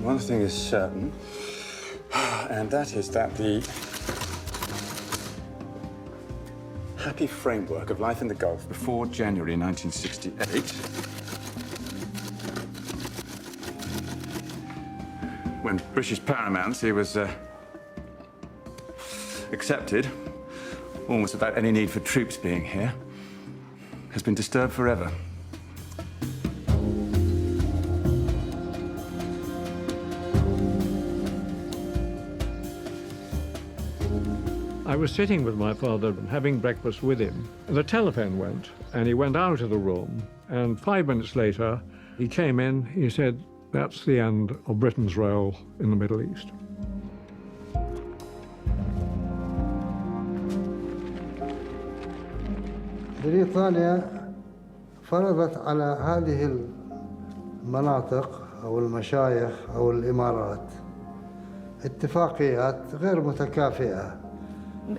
One thing is certain, and that is that the happy framework of life in the Gulf before January 1968, when British paramountcy was accepted, almost without any need for troops being here, has been disturbed forever. I was sitting with my father having breakfast with him. The telephone went, and he went out of the room, and 5 minutes later, he came in, he said, "That's the end of Britain's role in the Middle East." بريطانيا فرضت على هذه المناطق أو المشايخ أو الإمارات اتفاقيات غير متكافئة.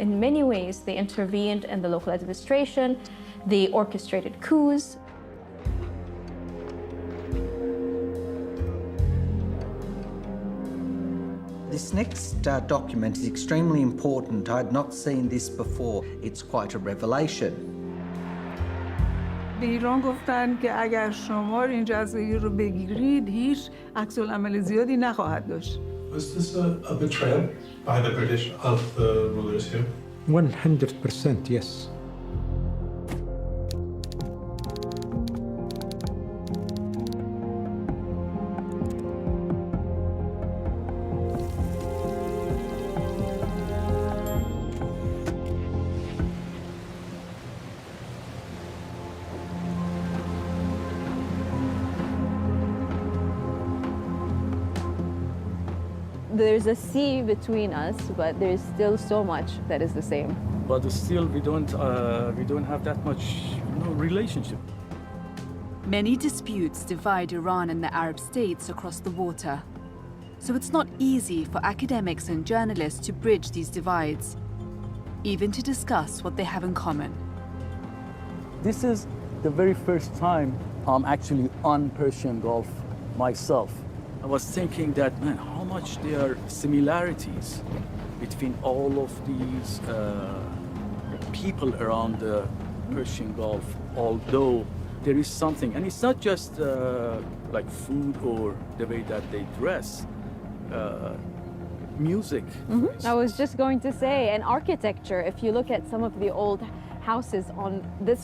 In many ways, they intervened in the local administration, they orchestrated coups. This next document is extremely important. I had not seen this before. It's quite a revelation. به ایران گفتن که اگر شما این جزایر رو بگیرید هیچ عکس العمل زیادی نخواهد داشت. Was this a betrayal by the British of the rulers here? 100%, yes. There's a sea between us, but there's still so much that is the same. But still, we don't have that much, relationship. Many disputes divide Iran and the Arab states across the water. So it's not easy for academics and journalists to bridge these divides, even to discuss what they have in common. This is the very first time I'm actually on Persian Gulf myself. I was thinking that, man, how much there are similarities between all of these people around the Persian Gulf, although there is something, and it's not just like food or the way that they dress, music. I was just going to say, and architecture, if you look at some of the old houses on this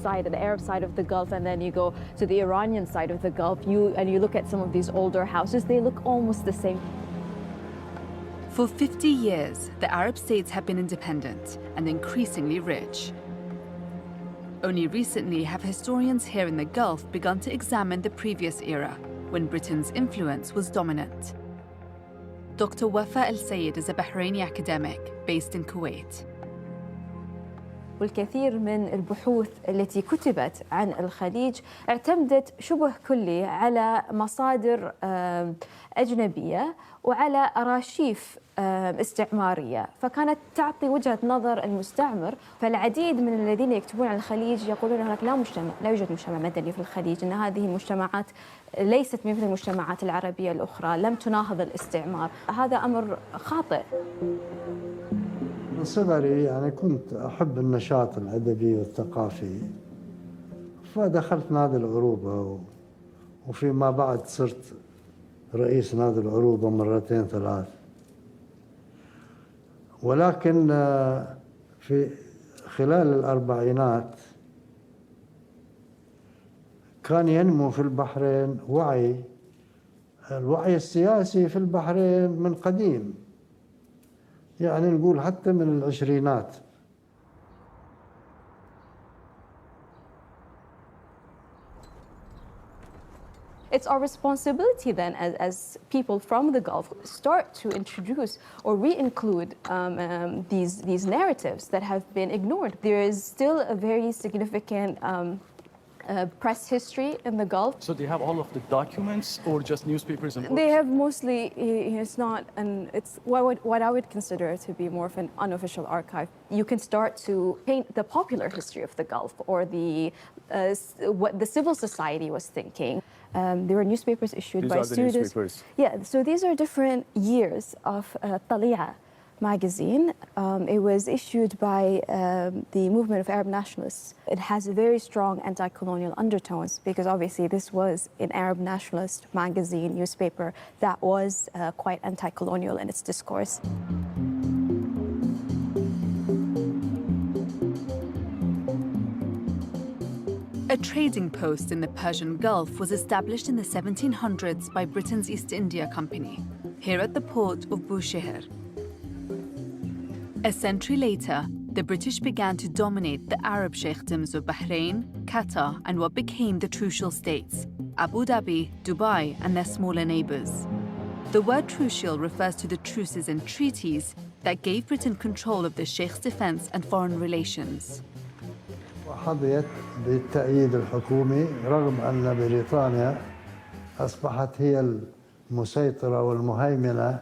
side, the Arab side of the Gulf, and then you go to the Iranian side of the Gulf, and you look at some of these older houses, they look almost the same. For 50 years, the Arab states have been independent and increasingly rich. Only recently have historians here in the Gulf begun to examine the previous era, when Britain's influence was dominant. Dr. Wafa El-Sayed is a Bahraini academic based in Kuwait. والكثير من البحوث التي كتبت عن الخليج اعتمدت شبه كلي على مصادر أجنبية وعلى أراشيف استعمارية، فكانت تعطي وجهة نظر المستعمر. فالعديد من الذين يكتبون عن الخليج يقولون هناك لا يوجد مجتمع مدني في الخليج، أن هذه المجتمعات ليست مثل المجتمعات العربية الأخرى، لم تناهض الاستعمار. هذا أمر خاطئ. من صغري يعني كنت أحب النشاط الأدبي والثقافي، فدخلت نادي العروبة، وفيما بعد صرت رئيس نادي العروبة مرتين ثلاث. ولكن في خلال الأربعينات كان ينمو في البحرين الوعي السياسي في البحرين من قديم، يعني نقول حتى من العشرينات. It's our responsibility then as people from the Gulf start to introduce or re-include these narratives that have been ignored. There is still a very significant press history in the Gulf. So they have all of the documents or just newspapers and books? They have mostly, it's not, and it's what I would consider to be more of an unofficial archive. You can start to paint the popular history of the Gulf or what the civil society was thinking. There were newspapers issued by students. These are the newspapers? Yeah, so these are different years of Tali'a magazine. It was issued by the movement of Arab nationalists. It has very strong anti-colonial undertones because obviously this was an Arab nationalist magazine, newspaper that was quite anti-colonial in its discourse. A trading post in the Persian Gulf was established in the 1700s by Britain's East India Company, here at the port of Bushehr. A century later, the British began to dominate the Arab sheikdoms of Bahrain, Qatar, and what became the Trucial states, Abu Dhabi, Dubai, and their smaller neighbors. The word Trucial refers to the truces and treaties that gave Britain control of the Sheikh's defense and foreign relations. وحظيت بالتأييد الحكومي رغم أن بريطانيا أصبحت هي المسيطرة والمهيمنة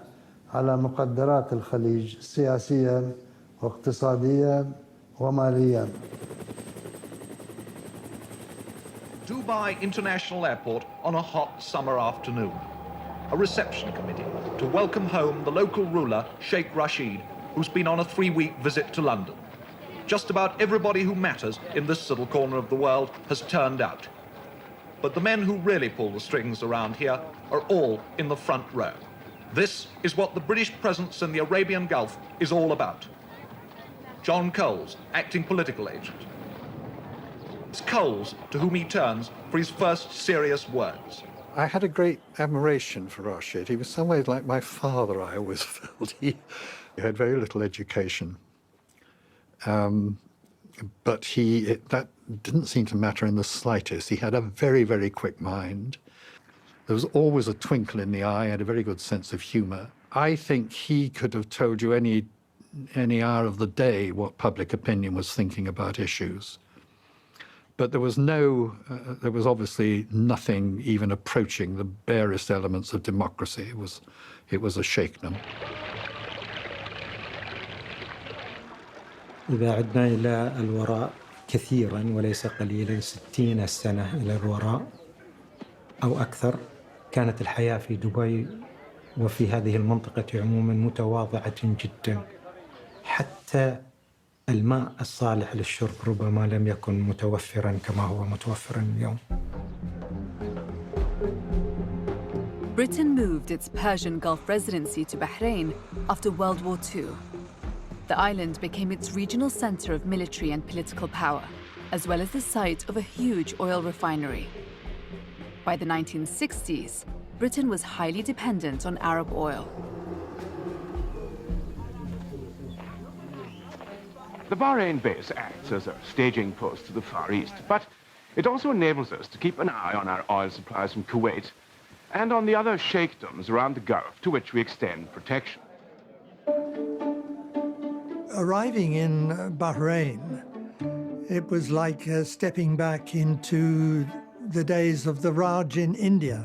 على مقدرات الخليج سياسياً واقتصادياً ومالياً. Dubai International Airport on a hot summer afternoon. A reception committee to welcome home the local ruler, Sheikh Rashid, who's been on a 3-week visit to London. Just about everybody who matters in this little corner of the world has turned out. But the men who really pull the strings around here are all in the front row. This is what the British presence in the Arabian Gulf is all about. John Coles, acting political agent. It's Coles to whom he turns for his first serious words. I had a great admiration for Rashid. He was some ways like my father, I always felt. He had very little education. But that didn't seem to matter in the slightest. He had a very, very quick mind. There was always a twinkle in the eye, had a very good sense of humor. I think he could have told you any hour of the day what public opinion was thinking about issues. But there was obviously nothing even approaching the barest elements of democracy. It was a sheikhdom. إذا عدنا إلى الوراء كثيراً وليس قليلاً 60 سنة إلى الوراء أو أكثر، كانت الحياة في دبي وفي هذه المنطقة عموماً متواضعة جداً. حتى الماء الصالح للشرب ربما لم يكن متوفراً كما هو متوفراً اليوم. Britain moved its Persian Gulf residency to Bahrain after World War II. The island became its regional center of military and political power, as well as the site of a huge oil refinery. By the 1960s, Britain was highly dependent on Arab oil. The Bahrain base acts as a staging post to the Far East, but it also enables us to keep an eye on our oil supplies from Kuwait and on the other sheikdoms around the Gulf to which we extend protection. Arriving in Bahrain, it was like stepping back into the days of the Raj in India.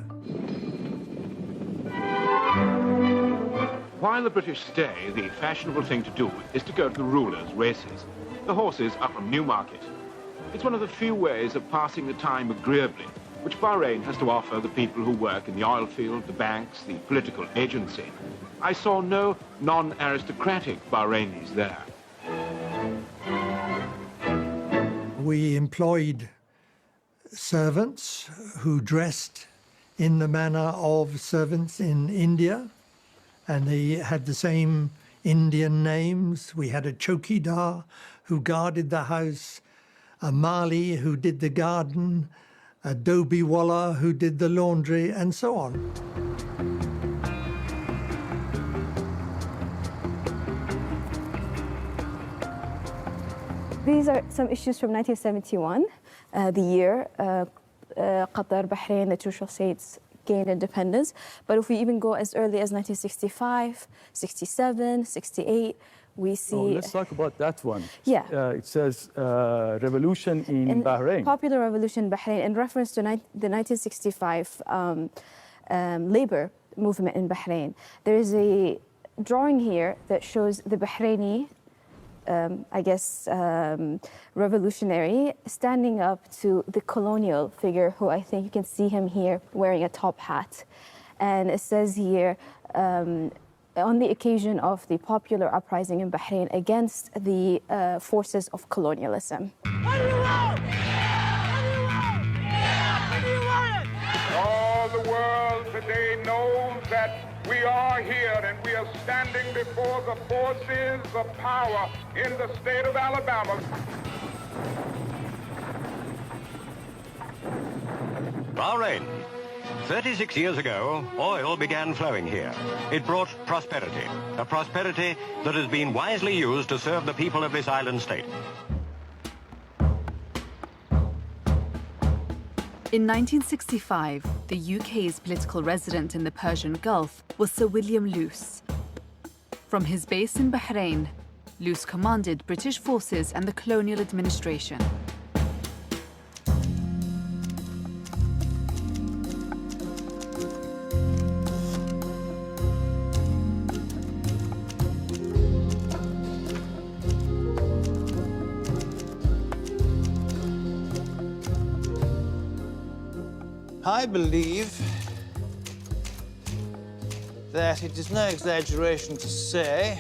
While the British stay, the fashionable thing to do is to go to the rulers' races. The horses are from Newmarket. It's one of the few ways of passing the time agreeably, which Bahrain has to offer the people who work in the oil field, the banks, the political agency. I saw no non-aristocratic Bahrainis there. We employed servants who dressed in the manner of servants in India, and they had the same Indian names. We had a chowkidar who guarded the house, a mali who did the garden, a dobiwala who did the laundry, and so on. These are some issues from 1971, the year Qatar, Bahrain, the Trucial states gained independence. But if we even go as early as 1965, 67, 68, we see... let's talk about that one. Yeah. It says revolution in Bahrain. Popular revolution in Bahrain, in reference to the 1965 labor movement in Bahrain. There is a drawing here that shows the Bahraini, revolutionary standing up to the colonial figure, who I think you can see him here wearing a top hat. And it says here, on the occasion of the popular uprising in Bahrain against the forces of colonialism. All the world today knows that we are here and we are standing before the forces of power in the state of Alabama. Bahrain. 36 years ago, oil began flowing here. It brought prosperity, a prosperity that has been wisely used to serve the people of this island state. In 1965, the UK's political resident in the Persian Gulf was Sir William Luce. From his base in Bahrain, Luce commanded British forces and the colonial administration. I believe that it is no exaggeration to say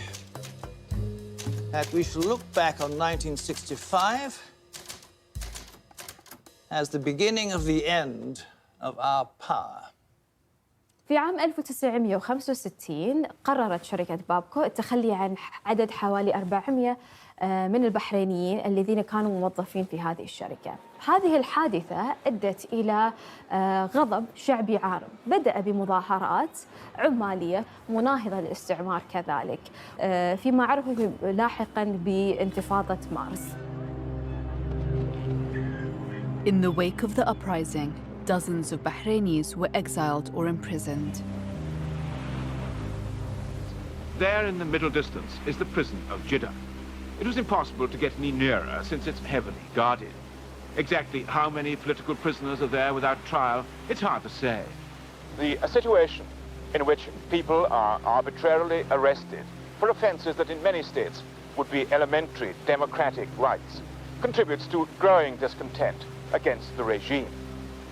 that we shall look back on 1965 as the beginning of the end of our power. في عام 1965 قررت شركة بابكو التخلي عن عدد حوالي 400 من البحرينيين الذين كانوا موظفين في هذه الشركة. هذه الحادثة أدت إلى غضب شعبي عارم، بدأ بمظاهرات عمالية مناهضة للاستعمار كذلك، فيما عرفوا لاحقاً بانتفاضة مارس. In the wake of the uprising, dozens of Bahrainis were exiled or imprisoned. There in the middle distance is the prison of Jeddah. It was impossible to get any nearer since it's heavily guarded. Exactly how many political prisoners are there without trial, it's hard to say. A situation in which people are arbitrarily arrested for offenses that in many states would be elementary democratic rights contributes to growing discontent against the regime.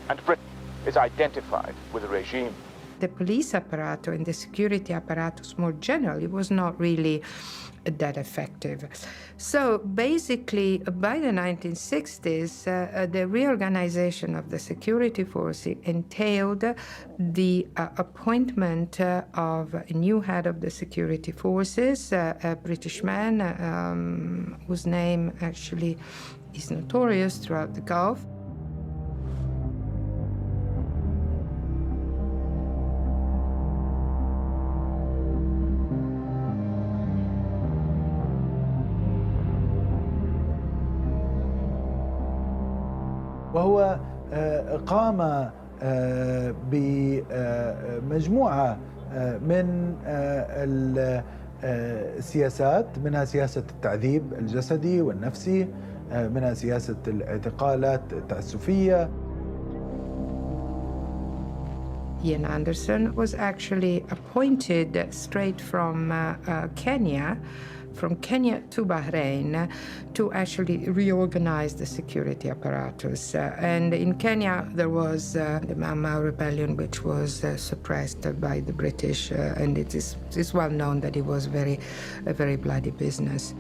And Britain is identified with the regime. The police apparatus and the security apparatus more generally was not really that effective. So basically, by the 1960s, the reorganization of the security forces entailed the appointment of a new head of the security forces, a British man whose name actually is notorious throughout the Gulf. وهو قام بمجموعة من السياسات، منها سياسة التعذيب الجسدي والنفسي، منها سياسة الاعتقالات التعسفية. Ian Anderson was actually appointed straight from Kenya to Bahrain to actually reorganize the security apparatus. And in Kenya, there was the Mau Mau rebellion, which was suppressed by the British, and it is well known that it was a very bloody business.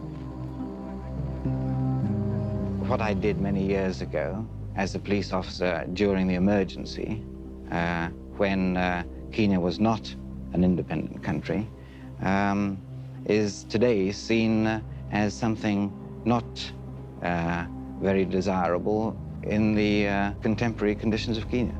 What I did many years ago as a police officer during the emergency, when Kenya was not an independent country, is today seen as something not very desirable in the contemporary conditions of Kenya.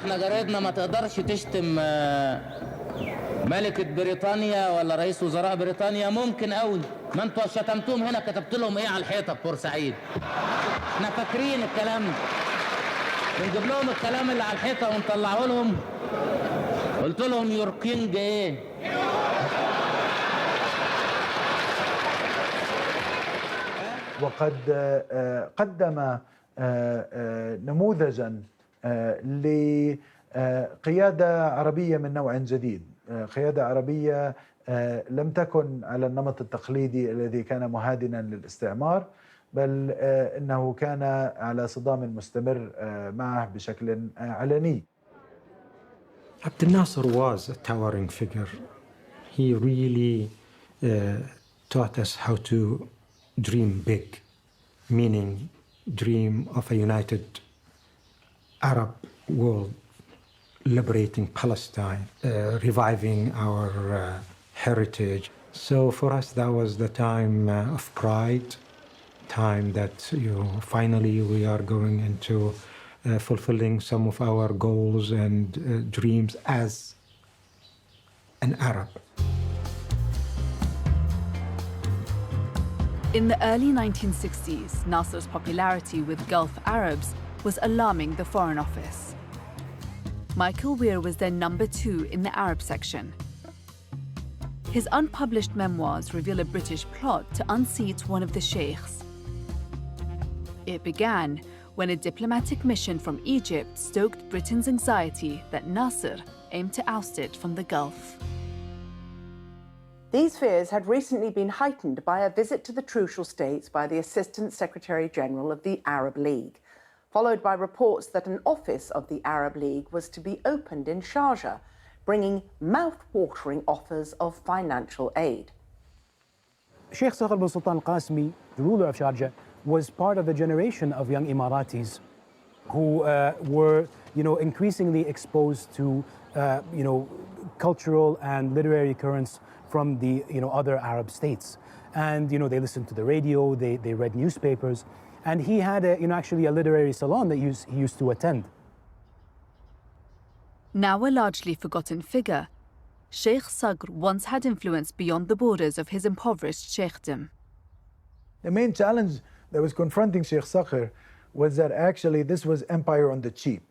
احنا جرايدنا ما تقدرش تشتم ملكة بريطانيا ولا رئيس وزراء بريطانيا. ممكن قوي، ما انتوا شتمتوهم هنا كتبت لهم ايه على الحيطه في بورسعيد؟ احنا فاكرين الكلام ده، بنجيب لهم الكلام اللي على الحيطه ونطلعه لهم. قلت لهم يور كينج ايه؟ وقد قدم نموذجا لقيادة عربية من نوع جديد، قيادة عربية لم تكن على النمط التقليدي الذي كان مهادنا للاستعمار، بل إنه كان على صدام مستمر معه بشكل علني. Abdel Nasser was a towering figure. He really taught us how to dream big, meaning dream of a united Arab world, liberating Palestine, reviving our heritage. So for us, that was the time of pride, time that finally we are going into fulfilling some of our goals and dreams as an Arab. In the early 1960s, Nasser's popularity with Gulf Arabs was alarming the Foreign Office. Michael Weir was then number 2 in the Arab section. His unpublished memoirs reveal a British plot to unseat one of the sheikhs. It began when a diplomatic mission from Egypt stoked Britain's anxiety that Nasser aimed to oust it from the Gulf. These fears had recently been heightened by a visit to the Trucial States by the Assistant Secretary-General of the Arab League, followed by reports that an office of the Arab League was to be opened in Sharjah, bringing mouth-watering offers of financial aid. Sheikh Sakhar bin Sultan al-Qasimi, the ruler of Sharjah, was part of a generation of young Emiratis who were, increasingly exposed to, cultural and literary currents from the, other Arab states. And, they listened to the radio, they read newspapers, and he had, actually a literary salon that he used to attend. Now a largely forgotten figure, Sheikh Sagr once had influence beyond the borders of his impoverished sheikhdom. The main challenge that was confronting Sheikh Sakhir was that actually this was empire on the cheap.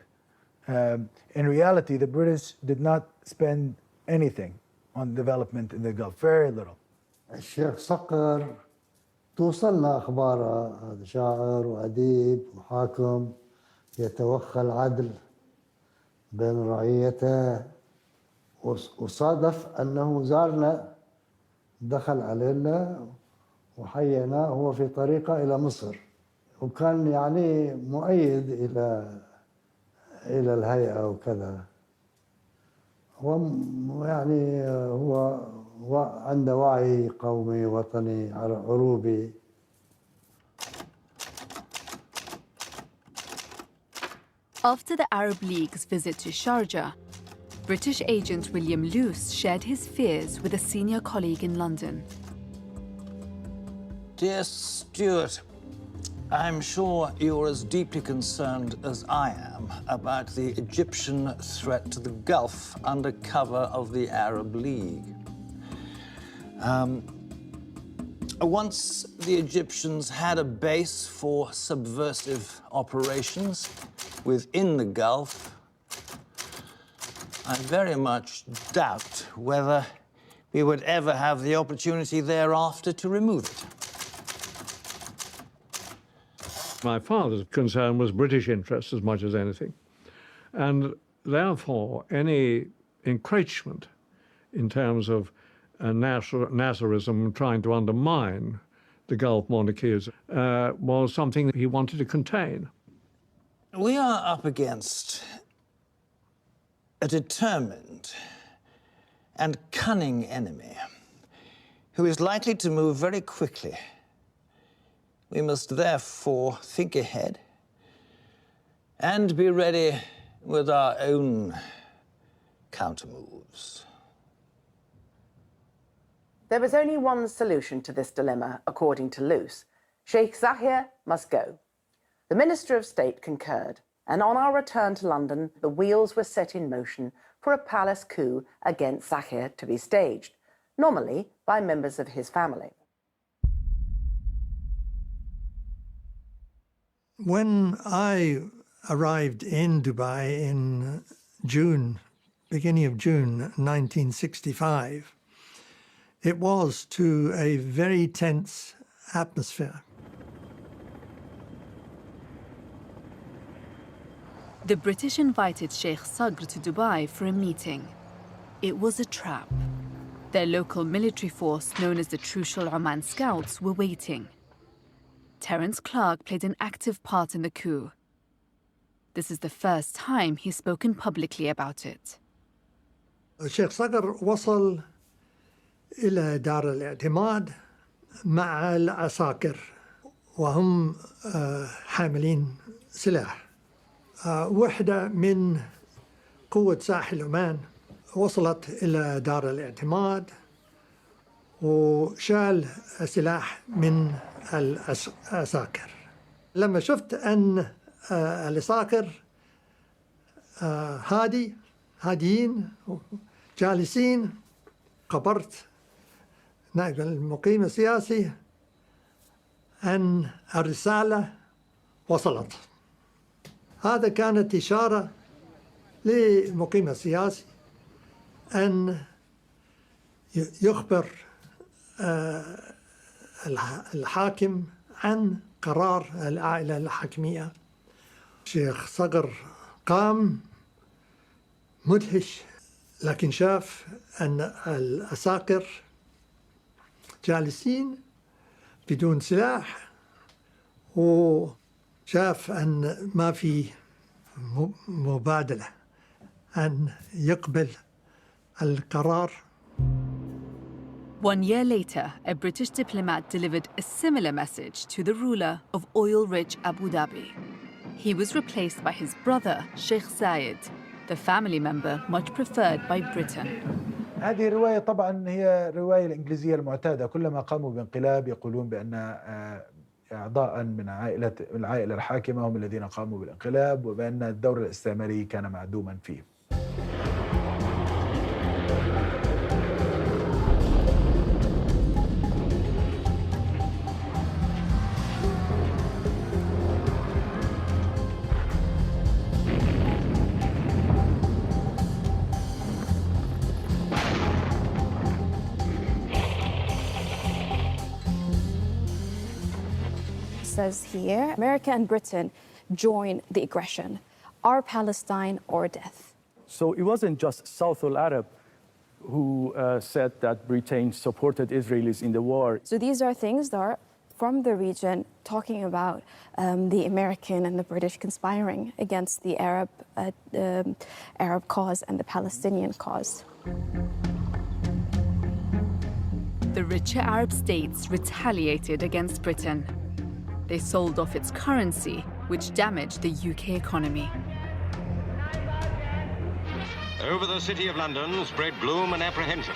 In reality, the British did not spend anything on development in the Gulf, very little. الشيخ صقر توصلنا أخباره، هذا شاعر وأديب وحاكم يتوخى العدل بين رعيته، وصادف أنه زارنا، دخل علينا وحييناه هو في طريقه إلى مصر، وكان يعني مؤيد إلى الهيئة وكذا. يعني هو عنده وعي قومي وطني عروبي. After the Arab League's visit to Sharjah, British agent William Luce shared his fears with a senior colleague in London. Dear Stuart, I'm sure you're as deeply concerned as I am about the Egyptian threat to the Gulf under cover of the Arab League. Once the Egyptians had a base for subversive operations within the Gulf, I very much doubt whether we would ever have the opportunity thereafter to remove it. My father's concern was British interests as much as anything. And therefore, any encroachment in terms of Nasserism trying to undermine the Gulf monarchies was something that he wanted to contain. We are up against a determined and cunning enemy who is likely to move very quickly. We must therefore think ahead and be ready with our own countermoves. There was only one solution to this dilemma, according to Luce. Sheikh Zahir must go. The Minister of State concurred. And on our return to London, the wheels were set in motion for a palace coup against Zahir to be staged, normally by members of his family. When I arrived in Dubai in June, beginning of June 1965, it was to a very tense atmosphere. The British invited Sheikh Sagr to Dubai for a meeting. It was a trap. Their local military force, known as the Trucial Oman Scouts, were waiting. Terence Clark played an active part in the coup. This is the first time he's spoken publicly about it. الشيخ صقر وصل إلى دار الاعتماد مع العساكر وهم حاملين سلاح. وحدة من قوة ساحل عمان وصلت إلى دار الاعتماد وشال سلاح من العساكر. لما شفت أن العساكر هاديين جالسين خبرت نائب المقيم السياسي أن الرسالة وصلت. هذا كانت إشارة للمقيم السياسي أن يخبر الحاكم عن قرار العائلة الحاكمية. شيخ صقر قام مدهش، لكن شاف أن العساكر جالسين بدون سلاح وشاف أن ما في مبادلة أن يقبل القرار. 1 year later, a British diplomat delivered a similar message to the ruler of oil-rich Abu Dhabi. He was replaced by his brother, Sheikh Zayed, the family member much preferred by Britain. هذه الرواية طبعا هي الرواية الإنجليزية المعتادة، كلما قاموا بانقلاب يقولون بأن أعضاء من العائلة الحاكمة هم الذين قاموا بالانقلاب وبأن الدور الاستعماري كان معدوما فيه. Says here, America and Britain join the aggression. Are Palestine or death? So it wasn't just South al-Arab who said that Britain supported Israelis in the war. So these are things that are from the region talking about the American and the British conspiring against the Arab cause and the Palestinian cause. The richer Arab states retaliated against Britain. They sold off its currency, which damaged the UK economy. Over the city of London spread gloom and apprehension.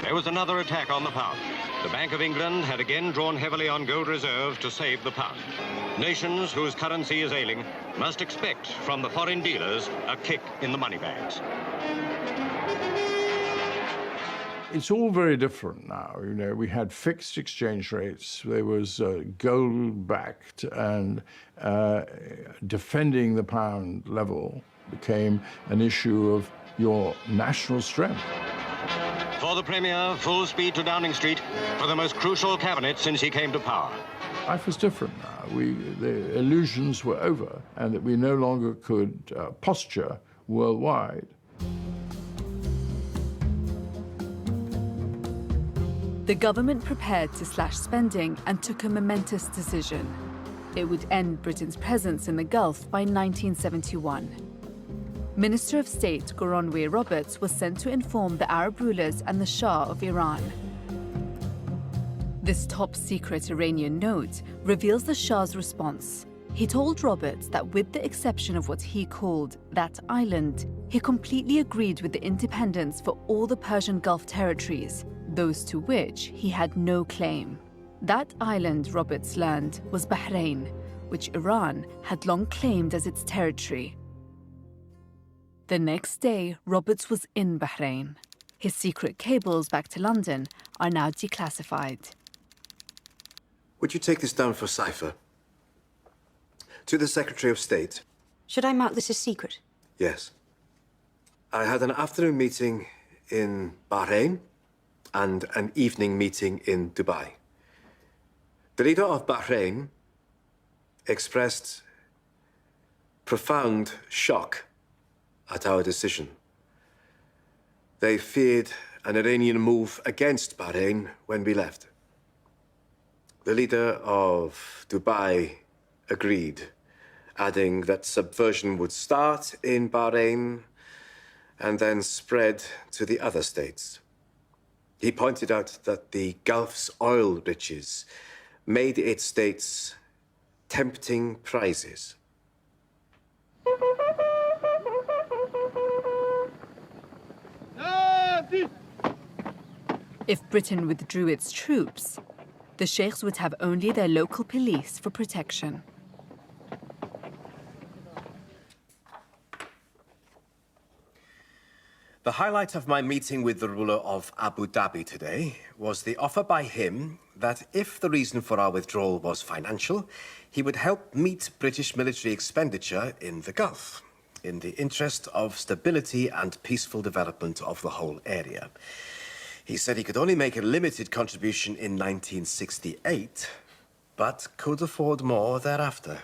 There was another attack on the pound. The Bank of England had again drawn heavily on gold reserve to save the pound. Nations whose currency is ailing must expect from the foreign dealers a kick in the money bags. It's all very different now. You know, we had fixed exchange rates. There was gold-backed, and defending the pound level became an issue of your national strength. For the Premier, full speed to Downing Street for the most crucial cabinet since he came to power. Life was different now. The illusions were over, and that we no longer could posture worldwide. The government prepared to slash spending and took a momentous decision. It would end Britain's presence in the Gulf by 1971. Minister of State Goronwy Roberts was sent to inform the Arab rulers and the Shah of Iran. This top-secret Iranian note reveals the Shah's response. He told Roberts that with the exception of what he called that island, he completely agreed with the independence for all the Persian Gulf territories, those to which he had no claim. That island, Roberts learned, was Bahrain, which Iran had long claimed as its territory. The next day, Roberts was in Bahrain. His secret cables back to London are now declassified. Would you take this down for cipher? To the Secretary of State. Should I mark this as secret? Yes. I had an afternoon meeting in Bahrain and an evening meeting in Dubai. The leader of Bahrain expressed profound shock at our decision. They feared an Iranian move against Bahrain when we left. The leader of Dubai agreed, adding that subversion would start in Bahrain and then spread to the other states. He pointed out that the Gulf's oil riches made its states tempting prizes. If Britain withdrew its troops, the sheikhs would have only their local police for protection. The highlight of my meeting with the ruler of Abu Dhabi today was the offer by him that if the reason for our withdrawal was financial, he would help meet British military expenditure in the Gulf, in the interest of stability and peaceful development of the whole area. He said he could only make a limited contribution in 1968, but could afford more thereafter.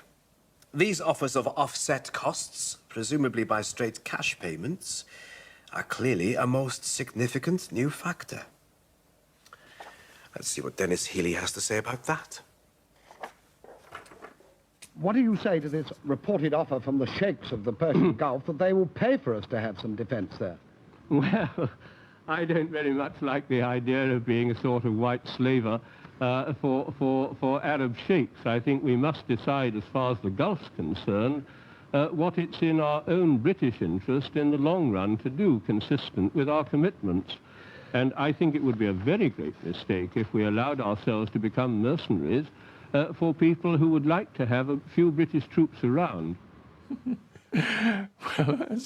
These offers of offset costs, presumably by straight cash payments, are clearly a most significant new factor. Let's see what Dennis Healy has to say about that. What do you say to this reported offer from the sheikhs of the Persian Gulf that they will pay for us to have some defense there? Well, I don't very much like the idea of being a sort of white slaver for Arab sheikhs. I think we must decide, as far as the Gulf's concerned, what it's in our own British interest in the long run to do, consistent with our commitments. And I think it would be a very great mistake if we allowed ourselves to become mercenaries for people who would like to have a few British troops around. Well,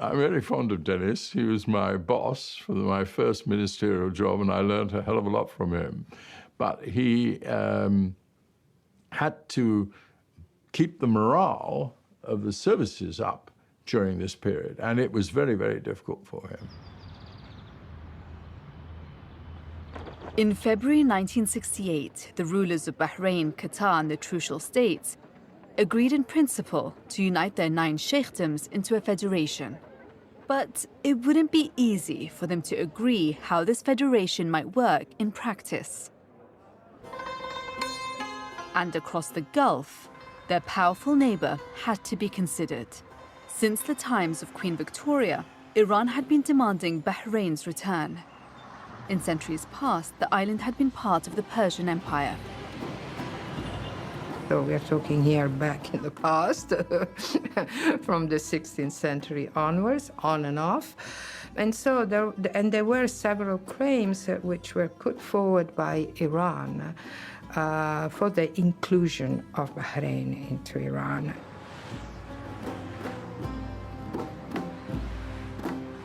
I'm very fond of Dennis. He was my boss for my first ministerial job, and I learned a hell of a lot from him. But he had to keep the morale of the services up during this period, and it was very, very difficult for him. In February 1968, the rulers of Bahrain, Qatar, and the Trucial States agreed in principle to unite their 9 sheikdoms into a federation. But it wouldn't be easy for them to agree how this federation might work in practice. And across the Gulf, their powerful neighbor had to be considered. Since the times of Queen Victoria, Iran had been demanding Bahrain's return. In centuries past, the island had been part of the Persian Empire. So we are talking here back in the past, from the 16th century onwards, on and off. And so there were several claims which were put forward by Iran for the inclusion of Bahrain into Iran.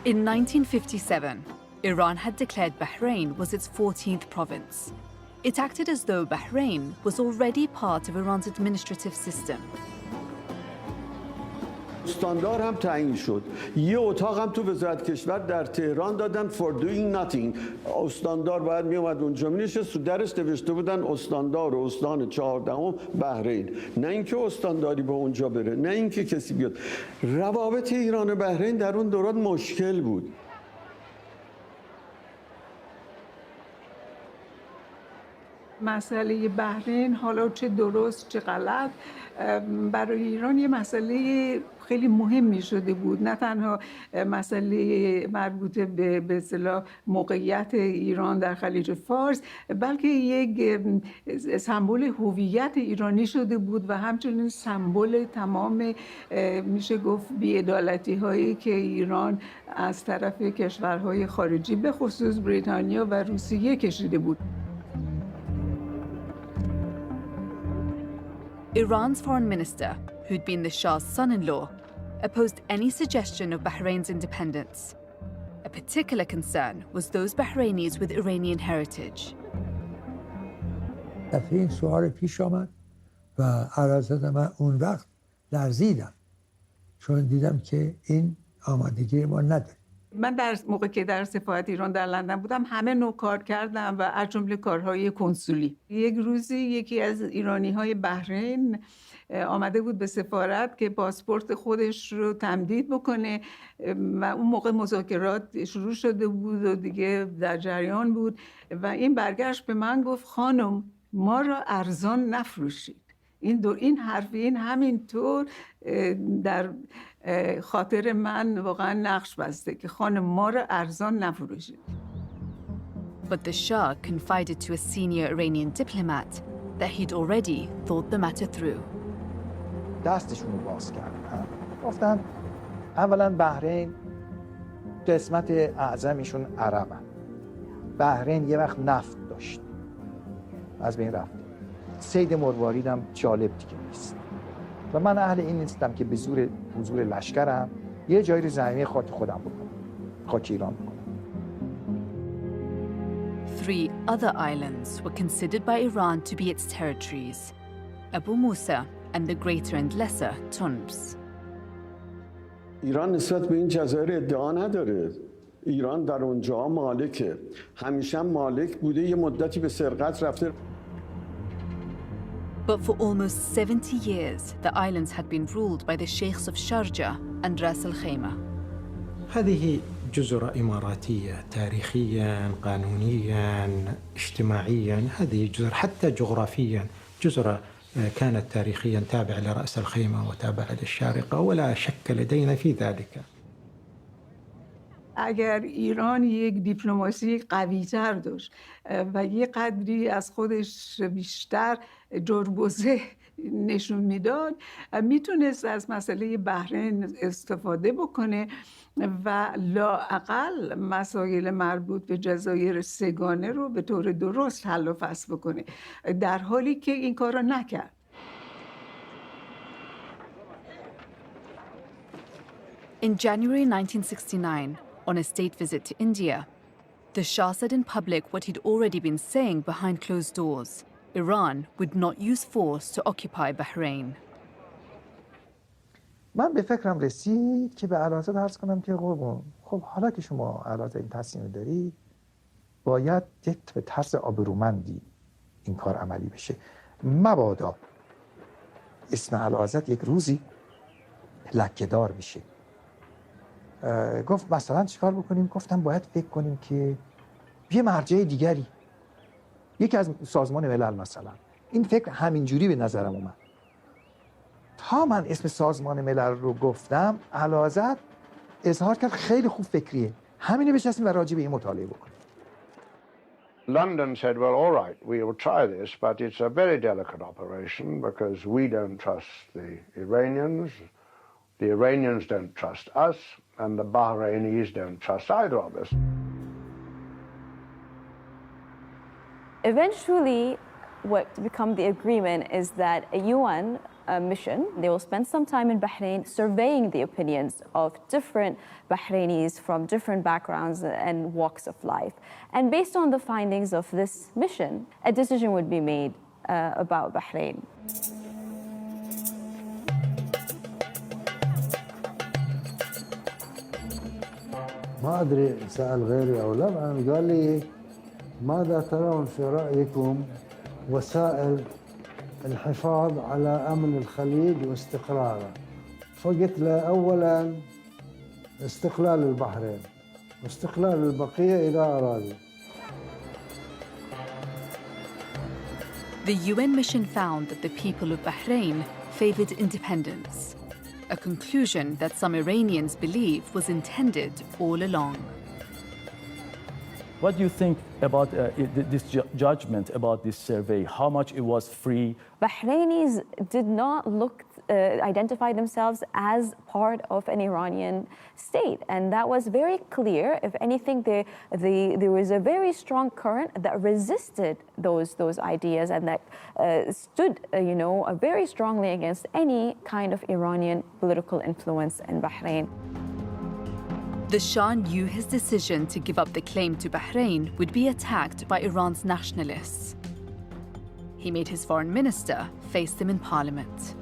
In 1957, Iran had declared Bahrain was its 14th province. It acted as though Bahrain was already part of Iran's administrative system. استاندار هم تعیین شد. یه اتاق هم تو وزارت کشور در تهران دادن for doing nothing. استاندار باید می اومد اونجا می نشست، تو درش نوشته بودن استاندار و استان 14ام بحرین. نه اینکه استانداری به اونجا بره، نه اینکه کسی بیاد. روابط ایران و بحرین در اون دوران مشکل بود. مسئله بحرین حالا چه درست چه غلط برای ایران یه مسئله خیلی مهمی شده بود، نه تنها مسئله مربوط به اصطلاح موقعیت ایران در خلیج فارس، بلکه یک سمبل هویت ایرانی شده بود و همچنین سمبل تمام میشه گفت بی‌عدالتی هایی که ایران از طرف کشورهای خارجی به خصوص بریتانیا و روسیه کشیده بود. Iran's foreign minister, who'd been the Shah's son-in-law, opposed any suggestion of Bahrain's independence. A particular concern was those Bahrainis with Iranian heritage. دفعه این سوال پیش آمد و عرضت من اون وقت لرزیدم چون دیدم که این آمادگی ما نداره. من در موقع که در سفارت ایران در لندن بودم همه نوع کار کردم و از جمله کارهای کنسولی. یک روزی یکی از ایرانی‌های بحرین آمده بود به سفارت که پاسپورت خودش رو تمدید بکنه و اون موقع مذاکرات شروع شده بود و دیگه در جریان بود و این برگشت به من گفت خانم ما را ارزان نفروشید. این حرف این همینطور در خاطر من واقعا نقش بسته که خانم ما را ارزان نفروشید. But the Shah confided to a senior Iranian diplomat that he'd already thought the matter through. دستشون رو باز کردن. گفتن اولا بحرین قسمت اعظمیشون عربن. بحرین یه وقت نفت داشت. از بین رفت. صید مروارید هم جالب دیگه نیست. و من اهل این نیستم که به زور حضور لشکرم یه جایی رو زمینه خاک خودم بکنم. خاک ایران بکنم. 3 other islands were considered by Iran to be its territories: Abu Musa and the greater and lesser Tunbs. ایران نسبت به این جزایر ادعا نداره. ایران در اونجا مالکه. همیشه مالک بوده، یه مدتی به سرقت رفته. But for almost 70 years, the islands had been ruled by the sheikhs of Sharjah and Ras Al Khaimah. هذه جزر إماراتية تاريخياً، قانونياً، اجتماعياً. هذه جزر حتى جغرافياً جزر كانت تاريخياً تابعة لرأس الخيمة وتابعة للشارقة ولا شك لدينا في ذلك. اگر ایران یک دیپلماسی قوی‌تر داشت و یک قدری از خودش بیشتر جربوزه نشون میداد میتونست از مسئله بحرین استفاده بکنه و لااقل مسائل مربوط به جزایر سگانه رو به طور درست حل و فصل بکنه، در حالی که این کار رو نکرد. In January 1969, on a state visit to India, the Shah said in public what he'd already been saying behind closed doors. Iran would not use force to occupy Bahrain. من به فکرم رسید که به اعلیحضرت عرض کنم که قربان خب حالا که شما اعلیحضرت این تصمیم دارید باید یک به طرز آبرومندی این کار عملی بشه. مبادا اسم اعلیحضرت یک روزی لکه‌دار بشه. گفت مثلا چیکار بکنیم؟ گفتم باید فکر کنیم که یه مرجع دیگری، یکی از سازمان ملل مثلا. این فکر همینجوری به نظرم اومد. تا من اسم سازمان ملل رو گفتم اعلیحضرت اظهار کرد خیلی خوب فکریه، همینه بچسبیم و راجع به این مطالعه بکنیم. London said, well, all right, we will try this, but it's a very delicate operation because we don't trust the Iranians don't trust us, and the Bahrainis don't trust either of us. Eventually, what become the agreement is that a UN mission, they will spend some time in Bahrain surveying the opinions of different Bahrainis from different backgrounds and walks of life. And based on the findings of this mission, a decision would be made about Bahrain. ما أدري سأل غيري أو لا، قال لي ماذا ترون في رأيكم وسائل الحفاظ على أمن الخليج واستقراره؟ فقلت له أولاً استقلال البحرين واستقلال البقية إذا أرادوا. The UN mission found that the people of Bahrain favored independence, a conclusion that some Iranians believe was intended all along. What do you think about this judgment about this survey? How much it was free? Bahrainis did not look identify themselves as part of an Iranian state. And that was very clear. If anything, there was a very strong current that resisted those ideas and that stood, very strongly against any kind of Iranian political influence in Bahrain. The Shah knew his decision to give up the claim to Bahrain would be attacked by Iran's nationalists. He made his foreign minister face them in parliament.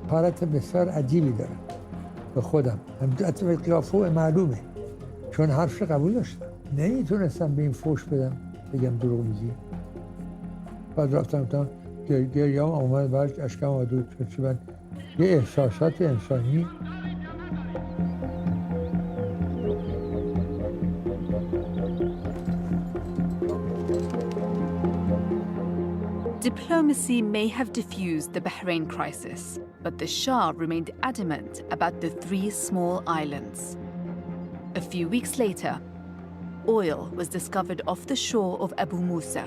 حالت بسیار عجیبی دارم به خودم. حتی قیافه معلومه چون حرفش قبول داشتم. نمیتونستم به این فوش بدم بگم دروغ میگی. بعد رفتم تا گریه‌ام اومد برش اشکم آمد چون من یه احساسات انسانی. Diplomacy may have diffused the Bahrain crisis, but the Shah remained adamant about the 3 small islands. A few weeks later, oil was discovered off the shore of Abu Musa.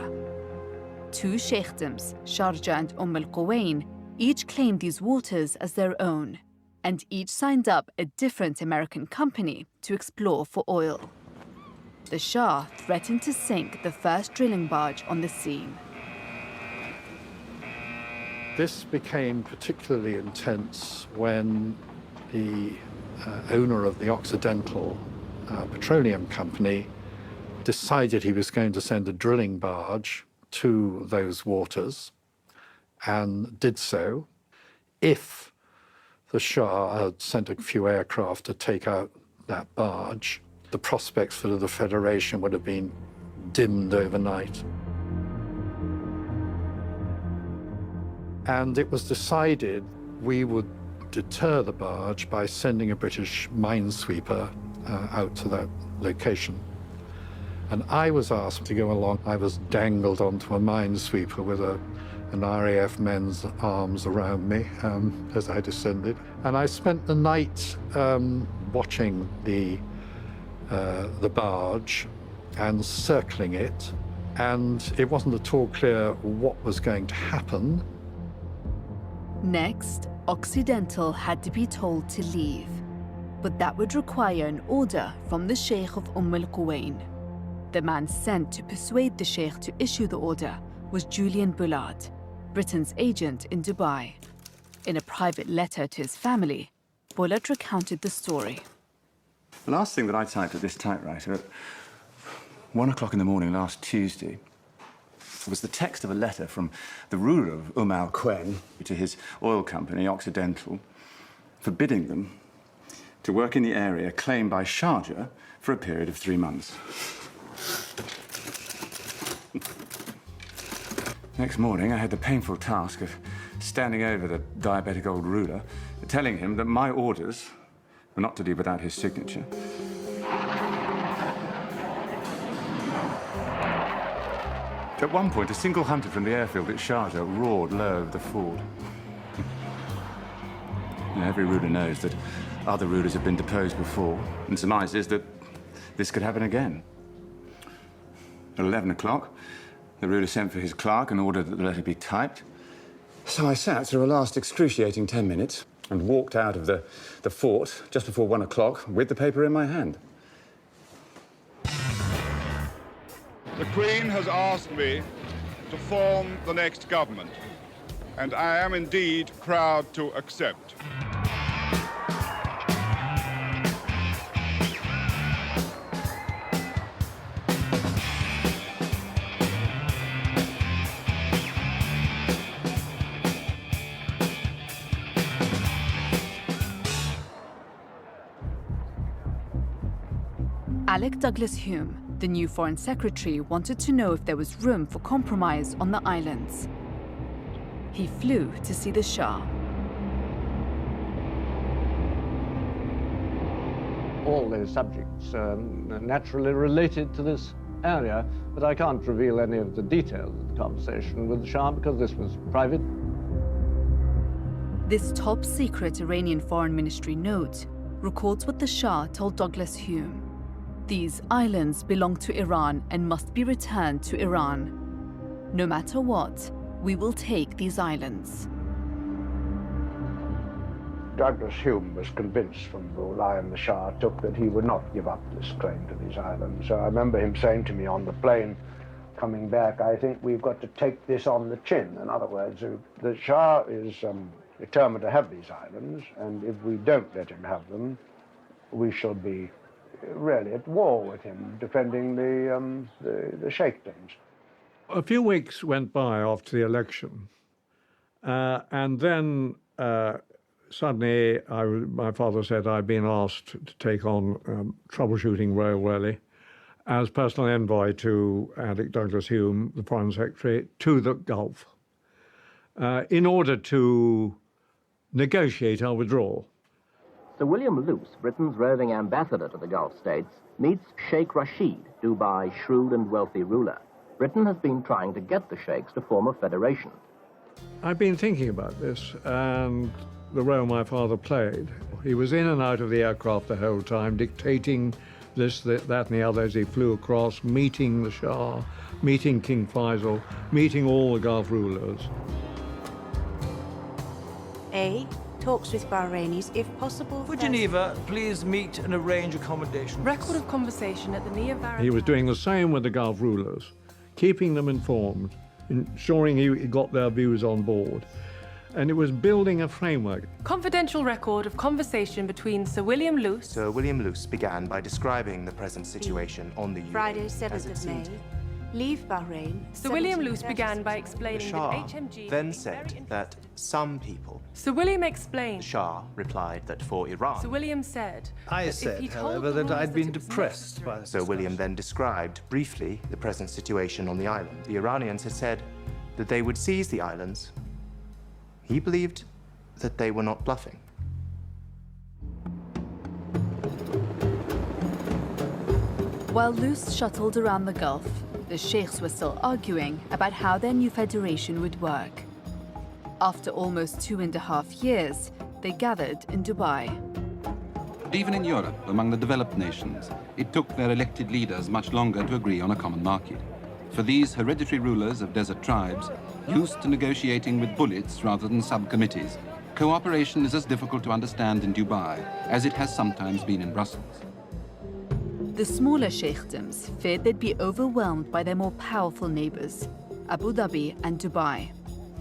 2 sheikdoms, Sharjah and Al-Quwain, each claimed these waters as their own, and each signed up a different American company to explore for oil. The Shah threatened to sink the first drilling barge on the scene. This became particularly intense when the owner of the Occidental Petroleum Company decided he was going to send a drilling barge to those waters, and did so. If the Shah had sent a few aircraft to take out that barge, the prospects for the Federation would have been dimmed overnight. And it was decided we would deter the barge by sending a British minesweeper out to that location. And I was asked to go along. I was dangled onto a minesweeper with an RAF men's arms around me as I descended. And I spent the night watching the barge and circling it. And it wasn't at all clear what was going to happen. Next, Occidental had to be told to leave, but that would require an order from the Sheikh of Al-Quwain. The man sent to persuade the Sheikh to issue the order was Julian Bullard, Britain's agent in Dubai. In a private letter to his family, Bullard recounted the story. The last thing that I typed at this typewriter at 1 o'clock in the morning last Tuesday was the text of a letter from the ruler of Al-Quwain to his oil company, Occidental, forbidding them to work in the area claimed by Sharjah for a period of 3 months. Next morning, I had the painful task of standing over the diabetic old ruler, telling him that my orders were not to leave without his signature. At one point, a single hunter from the airfield at Sharjah roared low over the ford. Every ruler knows that other rulers have been deposed before, and surmises that this could happen again. At 11 o'clock, the ruler sent for his clerk and ordered that the letter be typed. So I sat through a last excruciating 10 minutes and walked out of the fort just before 1 o'clock with the paper in my hand. The Queen has asked me to form the next government, and I am indeed proud to accept. Alec Douglas Hume, the new Foreign Secretary, wanted to know if there was room for compromise on the islands. He flew to see the Shah. All those subjects naturally related to this area, but I can't reveal any of the details of the conversation with the Shah because this was private. This top-secret Iranian Foreign Ministry note records what the Shah told Douglas Hume. These islands belong to Iran and must be returned to Iran. No matter what, we will take these islands. Douglas Hume was convinced from the line the Shah took that he would not give up this claim to these islands. So I remember him saying to me on the plane coming back, I think we've got to take this on the chin. In other words, the Shah is determined to have these islands, and if we don't let him have them, we shall be really at war with him, defending the sheikdoms. A few weeks went by after the election, and then suddenly my father said I'd been asked to take on troubleshooting Royal Raleigh as personal envoy to Alec Douglas Hume, the Foreign Secretary, to the Gulf, in order to negotiate our withdrawal. Sir William Luce, Britain's roving ambassador to the Gulf states, meets Sheikh Rashid, Dubai's shrewd and wealthy ruler. Britain has been trying to get the sheikhs to form a federation. I've been thinking about this and the role my father played. He was in and out of the aircraft the whole time, dictating this, that, and the other as he flew across, meeting the Shah, meeting King Faisal, meeting all the Gulf rulers. A. Talks with Bahrainis, if possible. For Geneva, please meet and arrange accommodation. Record of conversation at the Nia Barrack. He was doing the same with the Gulf rulers, keeping them informed, ensuring he got their views on board. And it was building a framework. Confidential record of conversation between Sir William Luce. Sir William Luce began by describing the present situation on the Friday, 7th of May. Leave Bahrain. Sir William Luce began by explaining the Shah that HMG then said that some people. Sir William explained. The Shah replied that for Iran. Sir William said. I said, however, that I'd been depressed by this. Sir William then described briefly the present situation on the island. The Iranians had said that they would seize the islands. He believed that they were not bluffing. While Luce shuttled around the Gulf, the sheikhs were still arguing about how their new federation would work. After almost 2.5 years, they gathered in Dubai. Even in Europe, among the developed nations, it took their elected leaders much longer to agree on a common market. For these hereditary rulers of desert tribes, used to negotiating with bullets rather than subcommittees, cooperation is as difficult to understand in Dubai as it has sometimes been in Brussels. The smaller sheikdoms feared they'd be overwhelmed by their more powerful neighbors, Abu Dhabi and Dubai.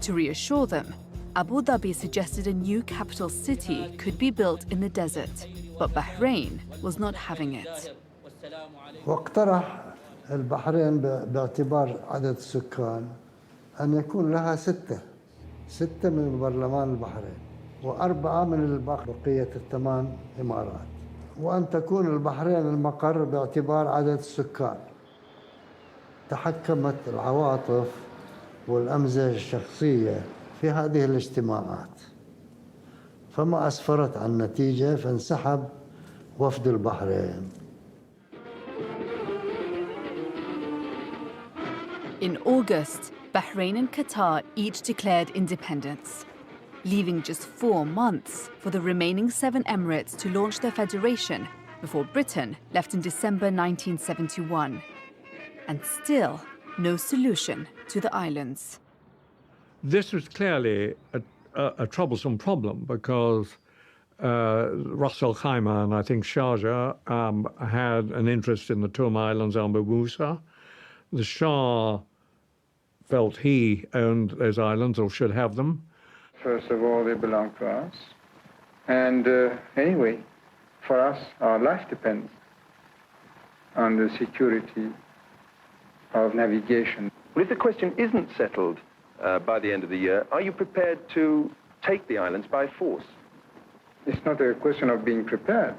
To reassure them, Abu Dhabi suggested a new capital city could be built in the desert, but Bahrain was not having it. واقترح البحرين باعتبار عدد السكان أن يكون لها ستة من البرلمان البحرين و4 من بقية ال8 إمارات، وأن تكون البحرين المقر باعتبار عدد السكان. تحكمت العواطف والأمزجة الشخصية في هذه الاجتماعات، فما أسفرت عن نتيجة، فانسحب وفد البحرين. In August, Bahrain and Qatar each declared independence, leaving just 4 months for the remaining 7 emirates to launch their federation before Britain left in December 1971. And still, no solution to the islands. This was clearly a troublesome problem because Ras Al Khaimah and I think Sharjah had an interest in the Tuam Islands, Abu Musa. The Shah felt he owned those islands or should have them. First of all, they belong to us. And anyway, for us, our life depends on the security of navigation. Well, if the question isn't settled by the end of the year, are you prepared to take the islands by force? It's not a question of being prepared.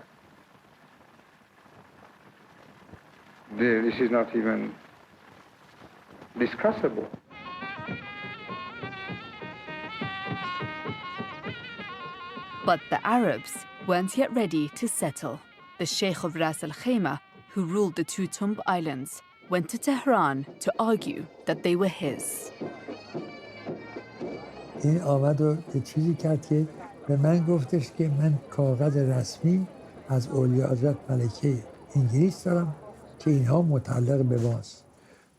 This is not even discussable. But the Arabs weren't yet ready to settle. The Sheikh of Ras Al Khaimah, who ruled the 2 Tumb Islands, went to Tehran to argue that they were his. این آمد و چیزی کرد که به من گفتش که من کاغذ رسمی از اولیاء حضرت ملکه انگلیس دارم که اینها متعلق به ماست.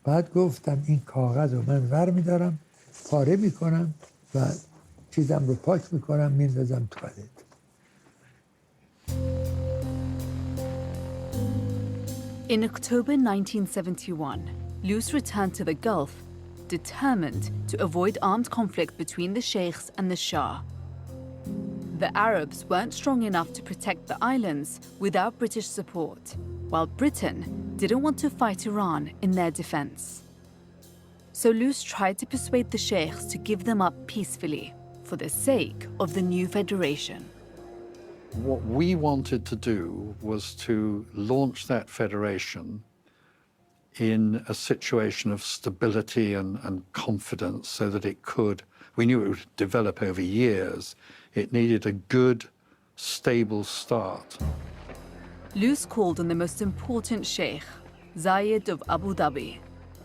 بعد گفتم این کاغذ رو من ور میدارم، پاره میکنم و چیزم رو پاک میکنم، میندازم توالت. In October 1971, Luce returned to the Gulf, determined to avoid armed conflict between the sheikhs and the Shah. The Arabs weren't strong enough to protect the islands without British support, while Britain didn't want to fight Iran in their defense. So Luce tried to persuade the sheikhs to give them up peacefully for the sake of the new federation. What we wanted to do was to launch that federation in a situation of stability and confidence so that it could, we knew it would develop over years. It needed a good, stable start. Luce called on the most important sheikh, Zayed of Abu Dhabi.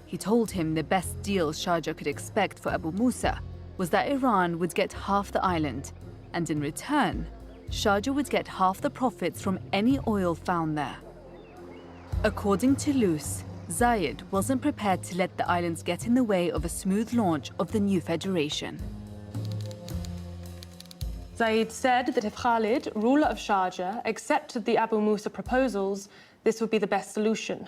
He told him the best deal Sharjah could expect for Abu Musa was that Iran would get half the island, and in return, Sharjah would get half the profits from any oil found there. According to Luce, Zayed wasn't prepared to let the islands get in the way of a smooth launch of the new federation. Zayed said that if Khalid, ruler of Sharjah, accepted the Abu Musa proposals, this would be the best solution.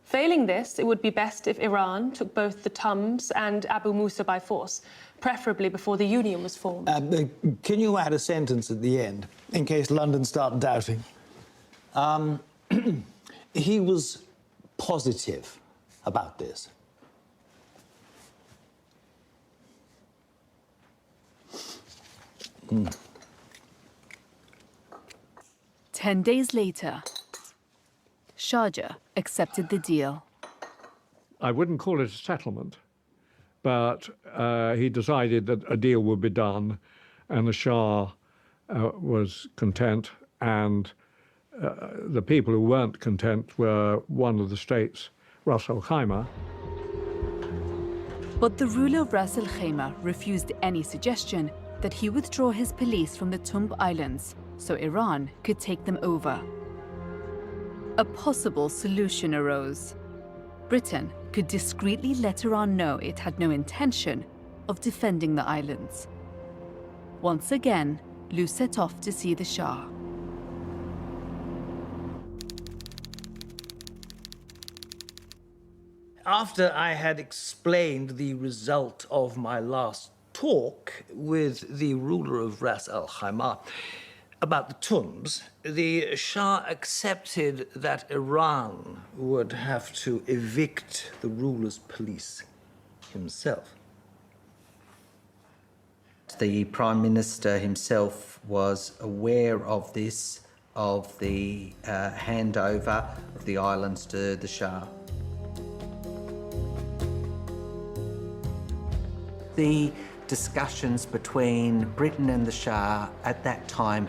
Failing this, it would be best if Iran took both the Tums and Abu Musa by force, preferably before the union was formed. Can you add a sentence at the end, in case London start doubting? He was positive about this. Mm. 10 days later, Sharjah accepted the deal. I wouldn't call it a settlement, but he decided that a deal would be done, and the Shah was content, and the people who weren't content were one of the states, Ras Al Khaimah. But the ruler of Ras Al Khaimah refused any suggestion that he withdraw his police from the Tumb Islands so Iran could take them over. A possible solution arose. Britain could discreetly let Iran know it had no intention of defending the islands. Once again, Luce set off to see the Shah. After I had explained the result of my last talk with the ruler of Ras Al Khaimah about the Tums, the Shah accepted that Iran would have to evict the ruler's police himself. The Prime Minister himself was aware of this, of the handover of the islands to the Shah. The discussions between Britain and the Shah at that time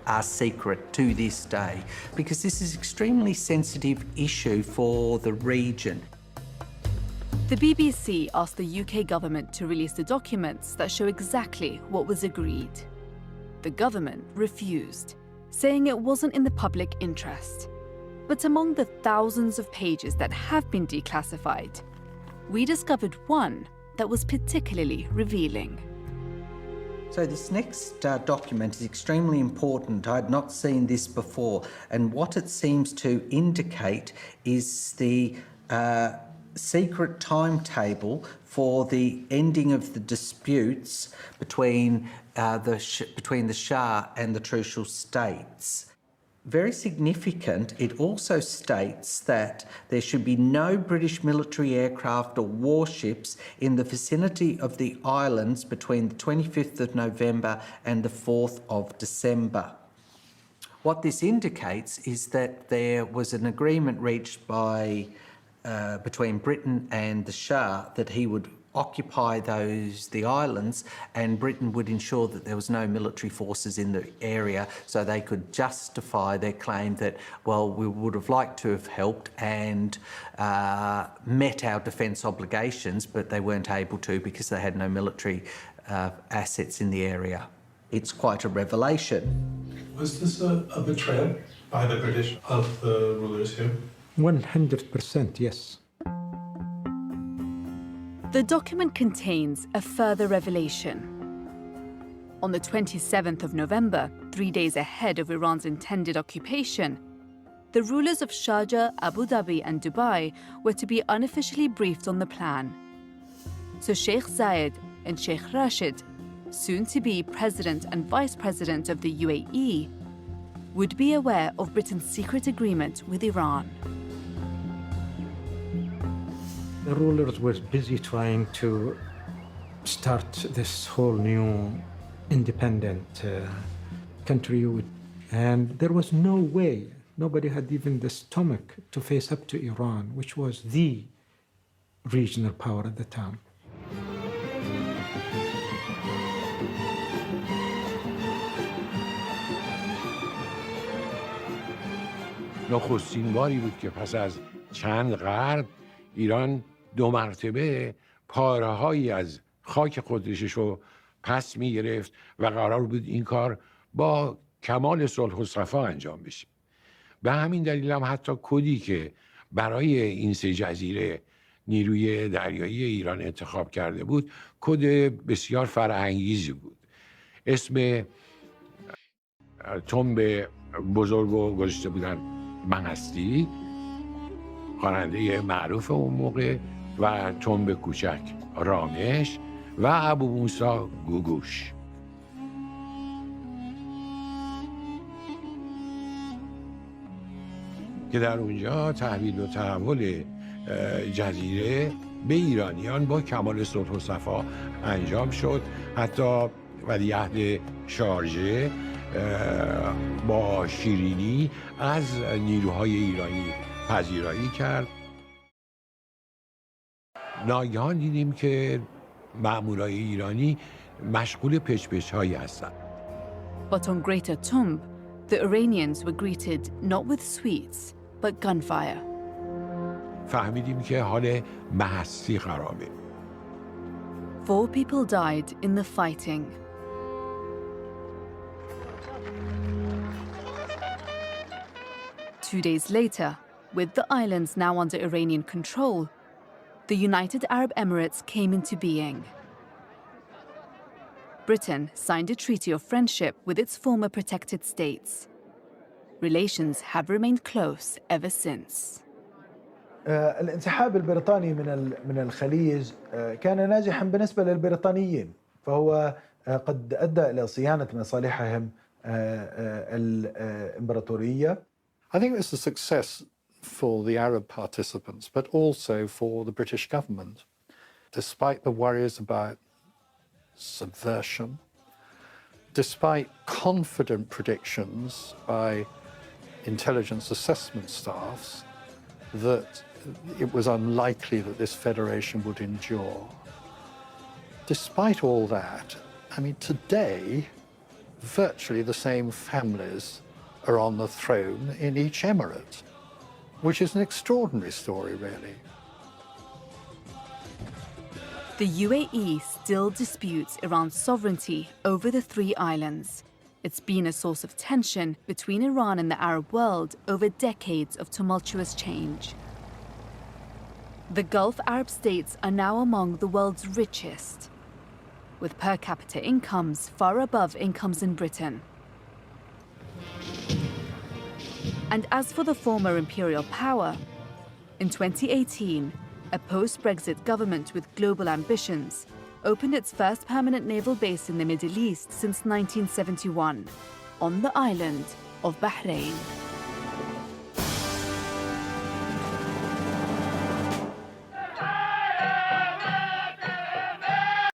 are secret to this day, because this is an extremely sensitive issue for the region. The BBC asked the UK government to release the documents that show exactly what was agreed. The government refused, saying it wasn't in the public interest. But among the thousands of pages that have been declassified, we discovered one that was particularly revealing. So this next document is extremely important. I had not seen this before, and what it seems to indicate is the secret timetable for the ending of the disputes between the Shah and the Trucial states. Very significant, it also states that there should be no British military aircraft or warships in the vicinity of the islands between the 25th of November and the 4th of December. What this indicates is that there was an agreement reached between Britain and the Shah that he would occupy the islands, and Britain would ensure that there was no military forces in the area, so they could justify their claim that, well, we would have liked to have helped and met our defence obligations, but they weren't able to because they had no military assets in the area. it's quite a revelation. Was this a betrayal by the British of the rulers here? 100%, yes. The document contains a further revelation. On the 27th of November, 3 days ahead of Iran's intended occupation, the rulers of Sharjah, Abu Dhabi and Dubai were to be unofficially briefed on the plan. So Sheikh Zayed and Sheikh Rashid, soon to be President and Vice President of the UAE, would be aware of Britain's secret agreement with Iran. The rulers were busy trying to start this whole new independent country, and there was no way, nobody had even the stomach to face up to Iran, which was the regional power at the time. نخستین باری بود که پس از چند قرن ایران 2 مرتبه پاره‌هایی از خاک خودش رو پس می‌گرفت و قرار بود این کار با کمال صلح و صفا انجام بشه. به همین دلیل هم حتی کدی که برای این 3 جزیره نیروی دریایی ایران انتخاب کرده بود کد بسیار فرهنگیزی بود. اسم تنب بزرگ رو گذاشته بودن منستی، خواننده معروف اون موقع، و تنب کوچک رامش و ابو موسی گوگوش. که در اونجا تحویل و تحول جزیره به ایرانیان با کمال صلح و صفا انجام شد. حتی ولیعهد شارژه با شیرینی از نیروهای ایرانی پذیرایی کرد. ناگهان دیدیم که مأمورای ایرانی مشغول پچ‌پچ‌هایی هستند. But on Greater Tomb, the Iranians were greeted not with sweets, but gunfire. فهمیدیم که حال محسی خرابه. 4 people died in the fighting. Two days later, with the islands now under Iranian control, the United Arab Emirates came into being. Britain signed a treaty of friendship with its former protected states. Relations have remained close ever since. الانسحاب البريطاني من الخليج كان ناجحا بالنسبة للبريطانيين، فهو قد أدى إلى صيانة مصالحهم الإمبراطورية. I think it was a success for the Arab participants, but also for the British government. Despite the worries about subversion, despite confident predictions by intelligence assessment staffs that it was unlikely that this federation would endure. Despite all that, I mean, today, virtually the same families are on the throne in each emirate, which is an extraordinary story, really. The UAE still disputes Iran's sovereignty over the 3 islands. It's been a source of tension between Iran and the Arab world over decades of tumultuous change. The Gulf Arab states are now among the world's richest, with per capita incomes far above incomes in Britain. And as for the former imperial power, in 2018, a post-Brexit government with global ambitions opened its first permanent naval base in the Middle East since 1971, on the island of Bahrain.